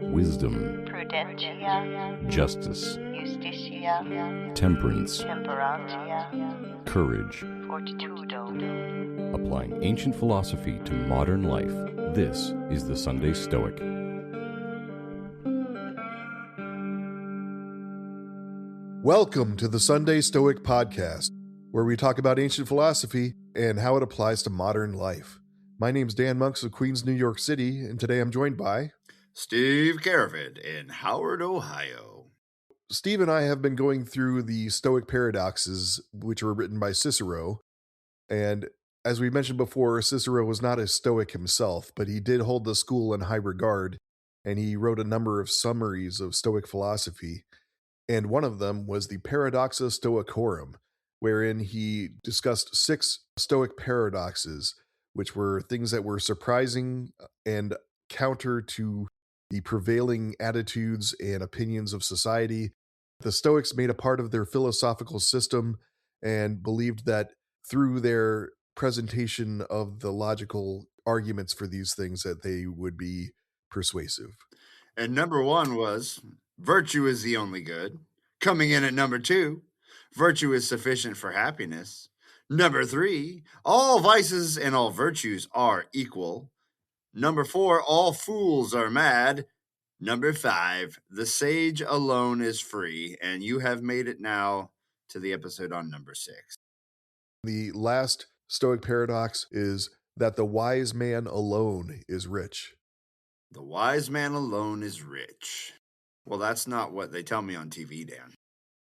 wisdom, prudentia, justice, justitia, temperance, temperantia, courage. fortitudo. Applying ancient philosophy to modern life, this is the Sunday Stoic. Welcome to the Sunday Stoic podcast, where we talk about ancient philosophy and how it applies to modern life. My name's Dan Monks of Queens, New York City, and today I'm joined by Steve Caravid in Howard, Ohio. Steve and I have been going through the Stoic Paradoxes, which were written by Cicero. And as we mentioned before, Cicero was not a Stoic himself, but he did hold the school in high regard, and he wrote a number of summaries of Stoic philosophy. And one of them was the Paradoxa Stoicorum, wherein he discussed 6 Stoic paradoxes, which were things that were surprising and counter to the prevailing attitudes and opinions of society. The Stoics made a part of their philosophical system and believed that through their presentation of the logical arguments for these things that they would be persuasive. And number 1 was, virtue is the only good. Coming in at number 2, virtue is sufficient for happiness. Number 3, all vices and all virtues are equal. Number 4, all fools are mad. Number 5, the sage alone is free. And you have made it now to the episode on number 6. The last Stoic paradox is that the wise man alone is rich. The wise man alone is rich. Well, that's not what they tell me on TV, Dan.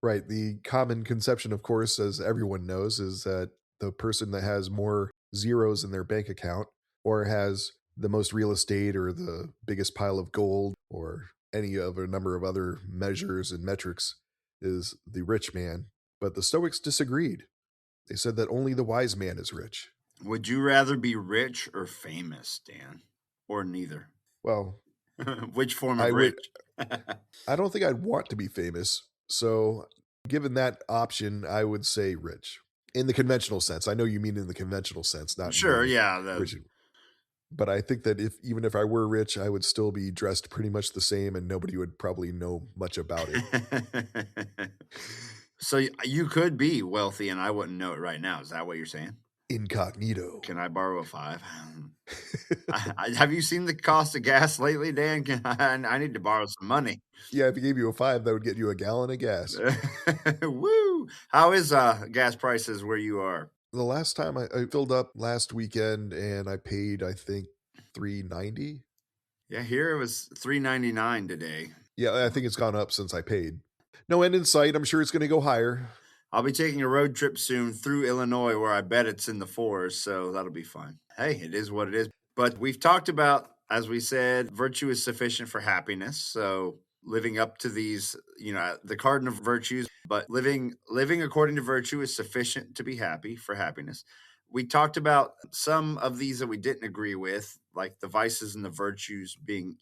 Right. The common conception, of course, as everyone knows, is that the person that has more zeros in their bank account or has the most real estate or the biggest pile of gold or any of a number of other measures and metrics is the rich man. But the Stoics disagreed. They said that only the wise man is rich. Would you rather be rich or famous, Dan? Or neither? Well, Which form of I would. rich? I don't think I'd want to be famous. So, given that option, I would say rich. In the conventional sense. I know you mean in the conventional sense, not Sure, in the yeah. rich. But I think that even if I were rich, I would still be dressed pretty much the same and nobody would probably know much about it. So you could be wealthy and I wouldn't know it right now. Is that what you're saying? Incognito. Can I borrow a 5? Have you seen the cost of gas lately, Dan? I need to borrow some money. Yeah, if he gave you a 5, that would get you a gallon of gas. Woo! How is gas prices where you are? The last time I filled up last weekend and I paid, I think, $3.90. Yeah, here it was $3.99 today. Yeah, I think it's gone up since I paid. No end in sight. I'm sure it's going to go higher. I'll be taking a road trip soon through Illinois where I bet it's in the 4s, so that'll be fun. Hey, it is what it is. But we've talked about, as we said, virtue is sufficient for happiness. So living up to these, the cardinal virtues, but living according to virtue is sufficient to be happy for happiness. We talked about some of these that we didn't agree with, like the vices and the virtues being,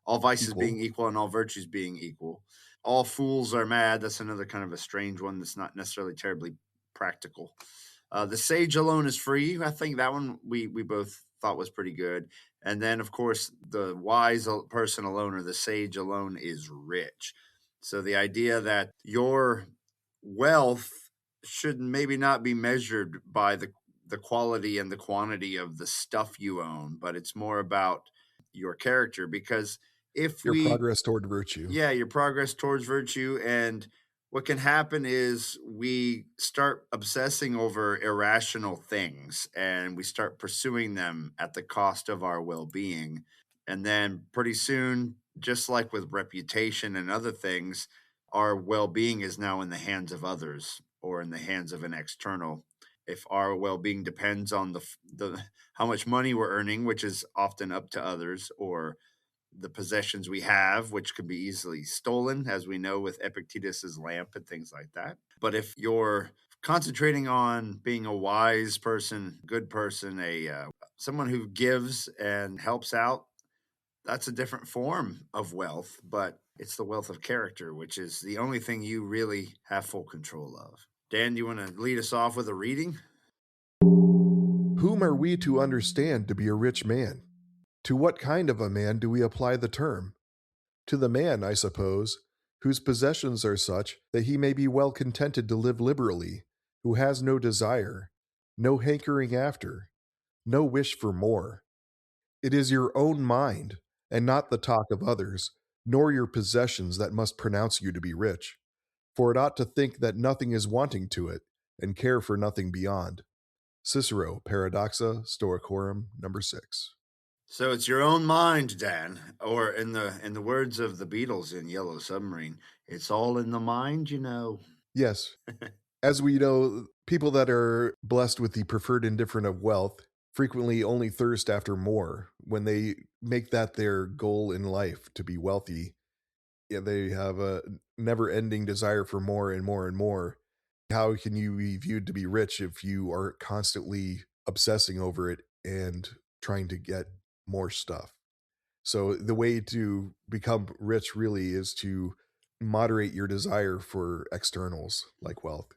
all vices Equal. being equal and all virtues being equal. All fools are mad. That's another kind of a strange one that's not necessarily terribly practical. The sage alone is free. I think that one we both thought was pretty good. And then, of course, the wise person alone or the sage alone is rich. So the idea that your wealth should maybe not be measured by the quality and the quantity of the stuff you own, but it's more about your character. Because if Your progress toward virtue. Yeah, your progress towards virtue. And what can happen is we start obsessing over irrational things and we start pursuing them at the cost of our well-being. And then pretty soon, just like with reputation and other things, our well-being is now in the hands of others or in the hands of an external. If our well-being depends on the how much money we're earning, which is often up to others, or the possessions we have, which could be easily stolen, as we know with Epictetus's lamp and things like that. But if you're concentrating on being a wise person, good person, someone who gives and helps out, that's a different form of wealth, but it's the wealth of character, which is the only thing you really have full control of. Dan, do you want to lead us off with a reading? Whom are we to understand to be a rich man? To what kind of a man do we apply the term? To the man, I suppose, whose possessions are such that he may be well contented to live liberally, who has no desire, no hankering after, no wish for more. It is your own mind, and not the talk of others, nor your possessions that must pronounce you to be rich. For it ought to think that nothing is wanting to it, and care for nothing beyond. Cicero, Paradoxa, Stoicorum, number 6. So it's your own mind, Dan, or in the words of the Beatles in Yellow Submarine, it's all in the mind, you know. Yes, as we know, people that are blessed with the preferred indifferent of wealth frequently only thirst after more. When they make that their goal in life to be wealthy, yeah, they have a never ending desire for more and more and more. How can you be viewed to be rich if you are constantly obsessing over it and trying to get more stuff? So the way to become rich really is to moderate your desire for externals like wealth.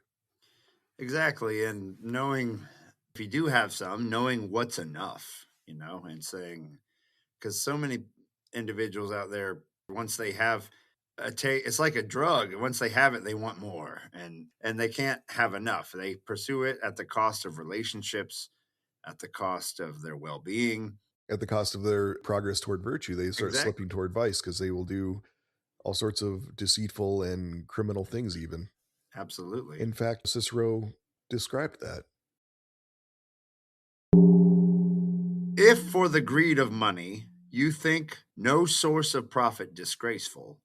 Exactly. And knowing if you do have some, knowing what's enough, and saying, because so many individuals out there, once they have it's like a drug. Once they have it, they want more, and they can't have enough. They pursue it at the cost of relationships, at the cost of their well-being. At the cost of their progress toward virtue, they start Exactly. slipping toward vice because they will do all sorts of deceitful and criminal things, even. Absolutely. In fact, Cicero described that. If for the greed of money you think no source of profit disgraceful,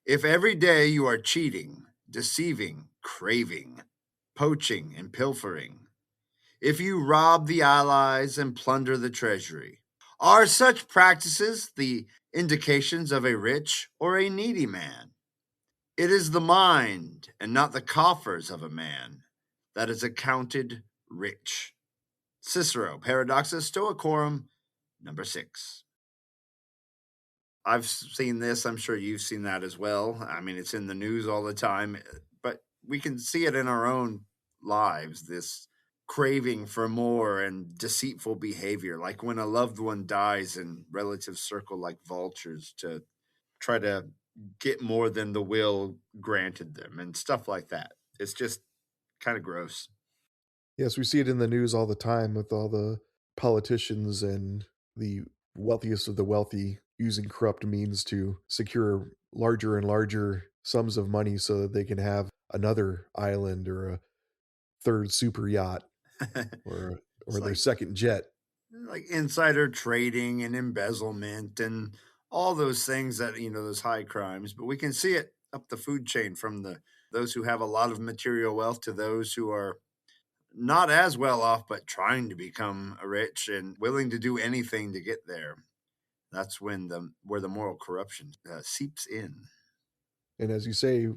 if every day you are cheating, deceiving, craving, poaching, and pilfering, if you rob the allies and plunder the treasury, are such practices the indications of a rich or a needy man? It is the mind and not the coffers of a man that is accounted rich. Cicero, Paradoxa Stoicorum, number 6. I've seen this. I'm sure you've seen that as well. I mean, it's in the news all the time, but we can see it in our own lives, this craving for more and deceitful behavior, like when a loved one dies and relatives circle like vultures to try to get more than the will granted them and stuff like that. It's just kind of gross. Yes, we see it in the news all the time with all the politicians and the wealthiest of the wealthy using corrupt means to secure larger and larger sums of money so that they can have another island or a third super yacht or It's or their like second jet. insider trading and embezzlement and all those things that those high crimes, but we can see it up the food chain from those who have a lot of material wealth to those who are not as well off but trying to become rich and willing to do anything to get there. That's when the where the moral corruption seeps in. And as you say,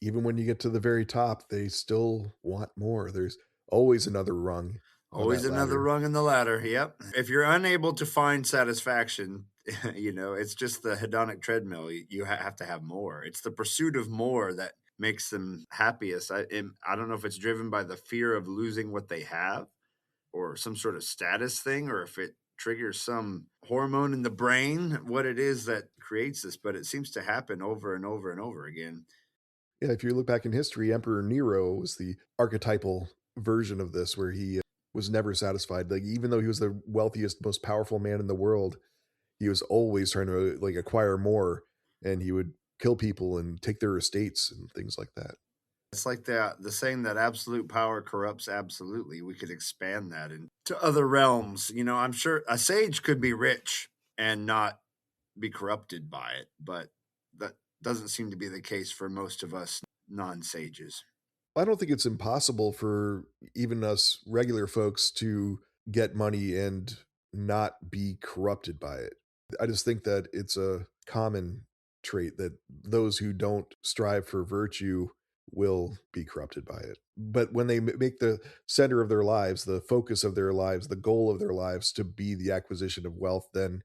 even when you get to the very top, they still want more. There's always another rung on Always that another ladder. rung in the ladder. Yep. If you're unable to find satisfaction, it's just the hedonic treadmill. You have to have more. It's the pursuit of more that makes them happiest. I don't know if it's driven by the fear of losing what they have or some sort of status thing, or if it triggers some hormone in the brain, what it is that creates this, but it seems to happen over and over and over again. Yeah, if you look back in history, Emperor Nero was the archetypal version of this, where he was never satisfied. Like even though he was the wealthiest, most powerful man in the world, he was always trying to like acquire more, and he would kill people and take their estates and things like that. It's like the saying that absolute power corrupts absolutely. We could expand that into other realms. I'm sure a sage could be rich and not be corrupted by it, but that doesn't seem to be the case for most of us non-sages. I don't think it's impossible for even us regular folks to get money and not be corrupted by it. I just think that it's a common trait that those who don't strive for virtue will be corrupted by it. But when they make the center of their lives, the focus of their lives, the goal of their lives to be the acquisition of wealth, then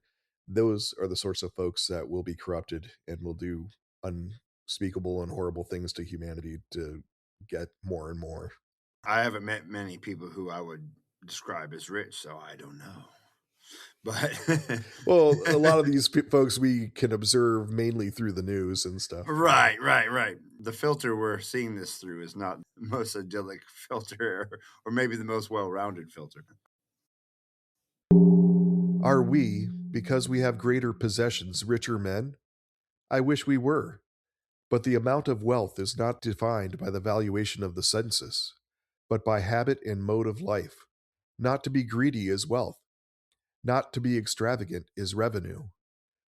those are the sorts of folks that will be corrupted and will do unspeakable and horrible things to humanity to get more and more. I haven't met many people who I would describe as rich, so I don't know. But Well, a lot of these folks we can observe mainly through the news and stuff. right. The filter we're seeing this through is not the most idyllic filter, or maybe the most well-rounded filter. Are we, because we have greater possessions, richer men? I wish we were. But the amount of wealth is not defined by the valuation of the census, but by habit and mode of life. Not to be greedy is wealth. Not to be extravagant is revenue.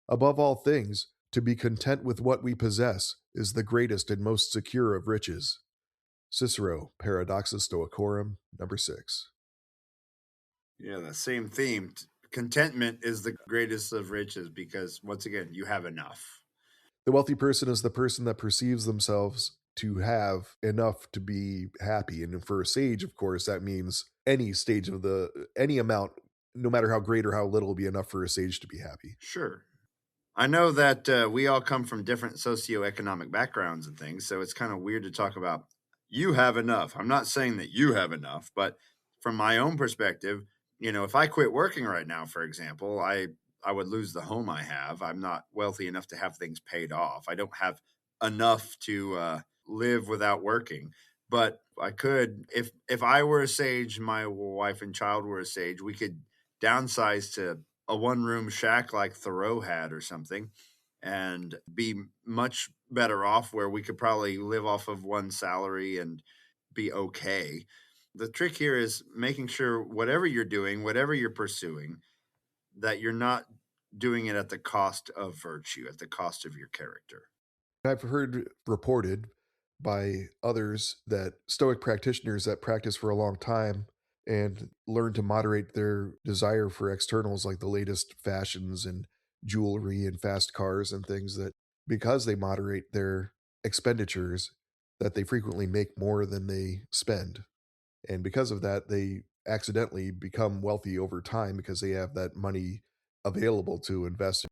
Above all things, to be content with what we possess is the greatest and most secure of riches. Cicero, Paradox Stoicorum, number 6. Yeah, the same theme. Contentment is the greatest of riches because, once again, you have enough. The wealthy person is the person that perceives themselves to have enough to be happy. And for a sage, of course, that means any amount, no matter how great or how little, will be enough for a sage to be happy. Sure. I know that we all come from different socioeconomic backgrounds and things, so it's kind of weird to talk about you have enough. I'm not saying that you have enough, but from my own perspective, if I quit working right now, for example, I would lose the home I have. I'm not wealthy enough to have things paid off. I don't have enough to live without working. But I could, if I were a sage, my wife and child were a sage, we could downsize to a one-room shack like Thoreau had or something and be much better off, where we could probably live off of one salary and be okay. The trick here is making sure whatever you're doing, whatever you're pursuing, that you're not doing it at the cost of virtue, at the cost of your character. I've heard reported by others that Stoic practitioners that practice for a long time and learn to moderate their desire for externals like the latest fashions and jewelry and fast cars and things, that because they moderate their expenditures, that they frequently make more than they spend. And because of that, they accidentally become wealthy over time because they have that money available to invest.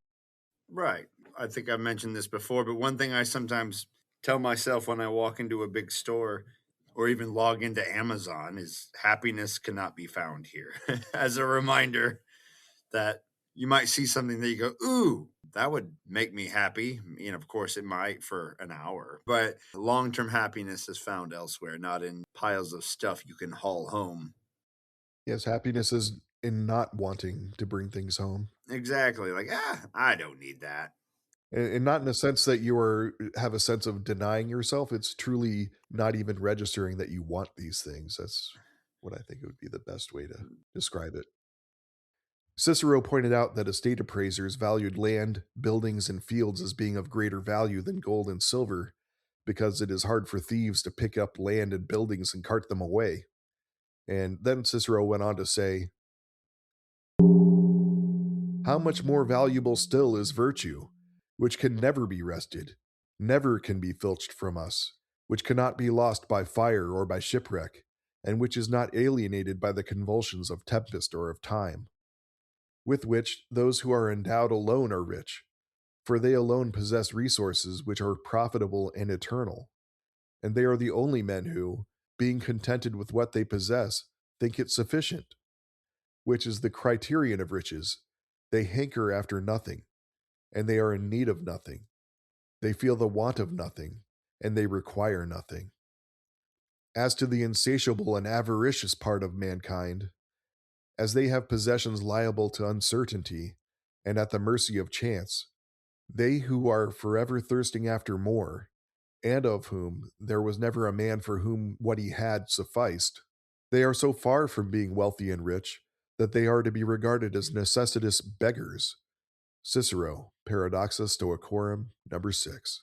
Right. I think I've mentioned this before, but one thing I sometimes tell myself when I walk into a big store or even log into Amazon is happiness cannot be found here. As a reminder that you might see something that you go, ooh, that would make me happy. Of course, it might for an hour, but long term happiness is found elsewhere, not in piles of stuff you can haul home. Yes, happiness is in not wanting to bring things home. Exactly. Like, I don't need that. And not in a sense that you are have a sense of denying yourself. It's truly not even registering that you want these things. That's what I think it would be the best way to describe it. Cicero pointed out that estate appraisers valued land, buildings, and fields as being of greater value than gold and silver, because it is hard for thieves to pick up land and buildings and cart them away. And then Cicero went on to say, how much more valuable still is virtue, which can never be wrested, never can be filched from us, which cannot be lost by fire or by shipwreck, and which is not alienated by the convulsions of tempest or of time, with which those who are endowed alone are rich, for they alone possess resources which are profitable and eternal, and they are the only men who, being contented with what they possess, think it sufficient, which is the criterion of riches. They hanker after nothing, and they are in need of nothing. They feel the want of nothing, and they require nothing. As to the insatiable and avaricious part of mankind, as they have possessions liable to uncertainty and at the mercy of chance, they who are forever thirsting after more, and of whom there was never a man for whom what he had sufficed, they are so far from being wealthy and rich that they are to be regarded as necessitous beggars. Cicero, Paradoxa Stoicorum, number 6.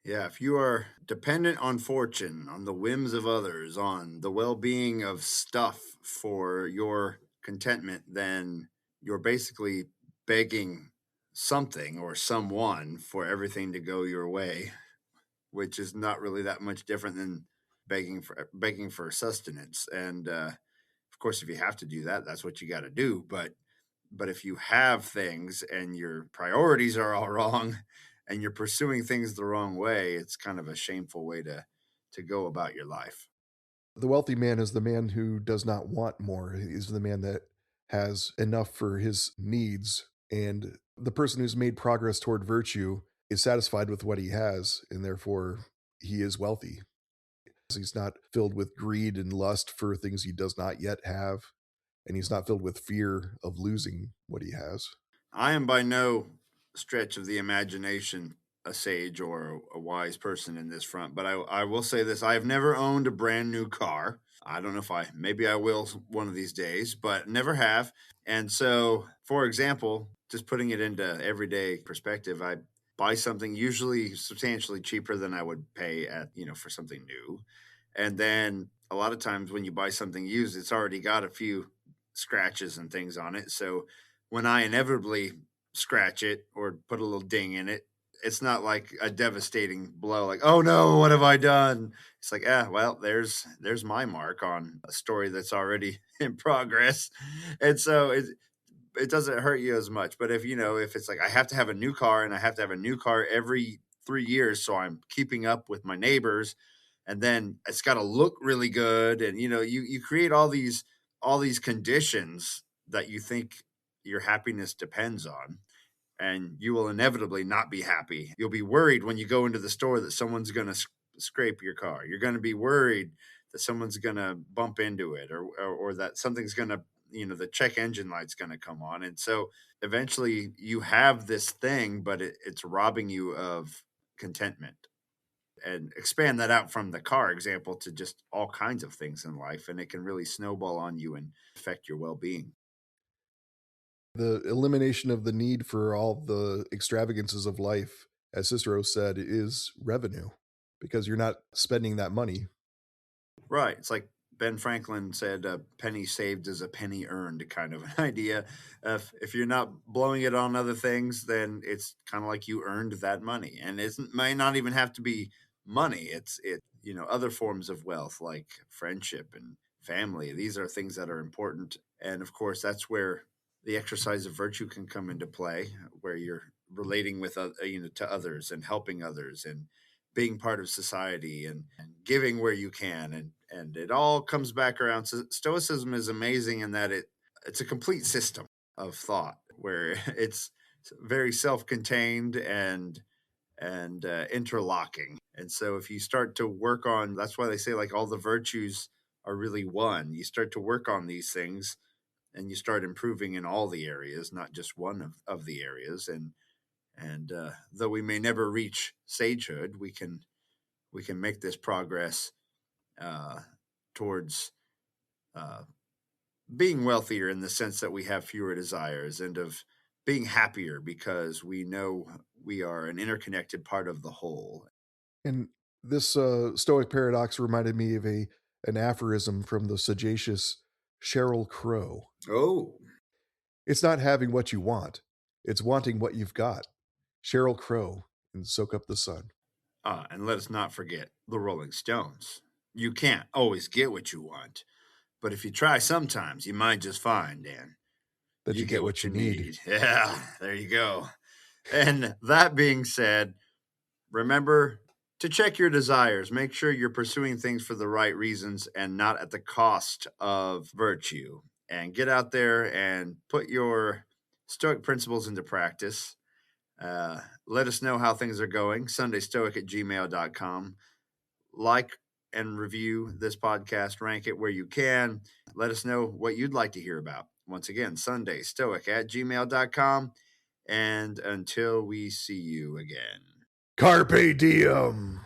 Yeah, if you are dependent on fortune, on the whims of others, on the well being of stuff for your contentment, then you're basically begging something or someone for everything to go your way, which is not really that much different than begging for sustenance. And of course, if you have to do that, that's what you got to do. But if you have things and your priorities are all wrong and you're pursuing things the wrong way, it's kind of a shameful way to go about your life. The wealthy man is the man who does not want more. He's the man that has enough for his needs, and the person who's made progress toward virtue is satisfied with what he has, and therefore he is wealthy. He's not filled with greed and lust for things he does not yet have, and he's not filled with fear of losing what he has. I am by no stretch of the imagination a sage or a wise person in this front, but I will say this. I have never owned a brand new car. I don't know if maybe I will one of these days, but never have. And so, for example, just putting it into everyday perspective, I buy something usually substantially cheaper than I would pay for something new. And then a lot of times when you buy something used, it's already got a few scratches and things on it. So when I inevitably scratch it or put a little ding in it, it's not like a devastating blow, like, oh no, what have I done? It's like, well, there's my mark on a story that's already in progress. And so it doesn't hurt you as much. But if it's like I have to have a new car and I have to have a new car every 3 years, so I'm keeping up with my neighbors, and then it's got to look really good, and you create all these conditions that you think your happiness depends on, and you will inevitably not be happy. You'll be worried when you go into the store that someone's going to scrape your car. You're going to be worried that someone's going to bump into it, or that something's going to, the check engine light's going to come on. And so eventually you have this thing, but it's robbing you of contentment. And expand that out from the car example to just all kinds of things in life, and it can really snowball on you and affect your well-being. The elimination of the need for all the extravagances of life, as Cicero said, is revenue, because you're not spending that money. Right. It's like Ben Franklin said, a penny saved is a penny earned, kind of an idea. If you're not blowing it on other things, then it's kind of like you earned that money. And it may not even have to be money. It's other forms of wealth like friendship and family. These are things that are important. And of course, that's where the exercise of virtue can come into play, where you're relating with to others and helping others and being part of society and giving where you can, and it all comes back around. So Stoicism is amazing in that it's a complete system of thought where it's very self-contained and interlocking. And so if you start to work on, that's why they say like all the virtues are really one. You start to work on these things and you start improving in all the areas, not just one of the areas. And though we may never reach sagehood, we can make this progress towards being wealthier in the sense that we have fewer desires, and of being happier because we know we are an interconnected part of the whole. And this Stoic Paradox reminded me of an aphorism from the sagacious Sheryl Crow. Oh, It's not having what you want, it's wanting what you've got. Sheryl Crow and Soak Up the Sun. and let us not forget the Rolling Stones. You can't always get what you want, but if you try sometimes, you might just find, Dan, That you get what you need. Yeah, there you go. And that being said, remember to check your desires. Make sure you're pursuing things for the right reasons and not at the cost of virtue. And get out there and put your Stoic principles into practice. Let us know how things are going. SundayStoic@gmail.com. Like and review this podcast. Rank it where you can. Let us know what you'd like to hear about. Once again, SundayStoic@gmail.com. And until we see you again. Carpe diem.